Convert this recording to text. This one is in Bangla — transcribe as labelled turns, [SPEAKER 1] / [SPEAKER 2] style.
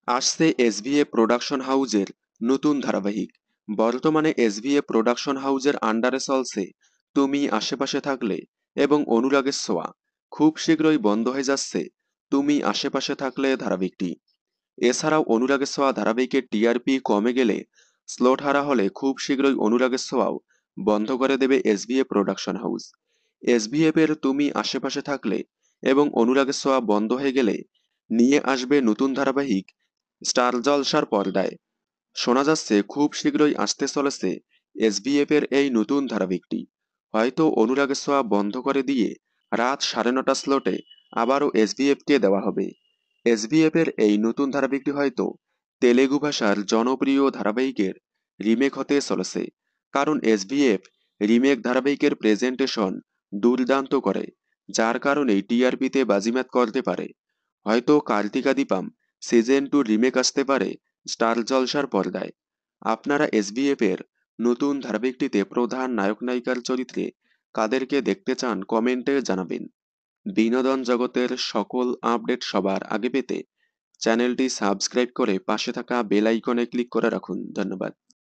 [SPEAKER 1] আসছে এসভিএ প্রোডাকশন হাউজের নতুন ধারাবাহিক। বর্তমানে এসভিএ প্রোডাকশন হাউজের আন্ডারে চলছে তুমি আশেপাশে থাকলে এবং অনুরাগের ছোঁয়া। খুব শীঘ্রই বন্ধ হয়ে যাচ্ছে তুমি আশেপাশে থাকলে ধারাবাহিকটি। এছাড়াও অনুরাগের ছোঁয়া ধারাবাহিকের টিআরপি কমে গেলে, স্লট হারা হলে খুব শীঘ্রই অনুরাগের ছোঁয়াও বন্ধ করে দেবে এসভিএ প্রোডাকশন হাউস। এসভিএফ এর তুমি আশেপাশে থাকলে এবং অনুরাগের ছোঁয়া বন্ধ হয়ে গেলে নিয়ে আসবে নতুন ধারাবাহিক স্টার জলসার পর্দায়। শোনা যাচ্ছে খুব শীঘ্রই আসতে চলেছে এসভিএফ এর এই নতুন ধারাবাহিকটি। হয়তো অনুরাগের ছোঁয়া বন্ধ করে দিয়ে রাত 9:30 স্লটে আবারও এসভিএফ কে দেওয়া হবে। এসভিএফ এর এই নতুন ধারাবাহিকটি হয়তো তেলেগু ভাষার জনপ্রিয় ধারাবাহিকের রিমেক হতে চলেছে। কারণ এসভিএফ রিমেক ধারাবাহিকের প্রেজেন্টেশন দুর্দান্ত করে, যার কারণেই টিআরপিতে বাজিমাত করতে পারে। হয়তো কার্তিকা দীপম সিজন 2 রিমেক আসতে পারে স্টার জলসার পর্দায়। আপনারা এসভিএফ এর নতুন ধারাবাহিকটিতে প্রধান নায়ক নায়িকার চরিত্রে কাদেরকে দেখতে চান কমেন্টে জানাবেন। বিনোদন জগতের সকল আপডেট সবার আগে পেতে চ্যানেলটি সাবস্ক্রাইব করে পাশে থাকা বেল আইকনে ক্লিক করে রাখুন। ধন্যবাদ।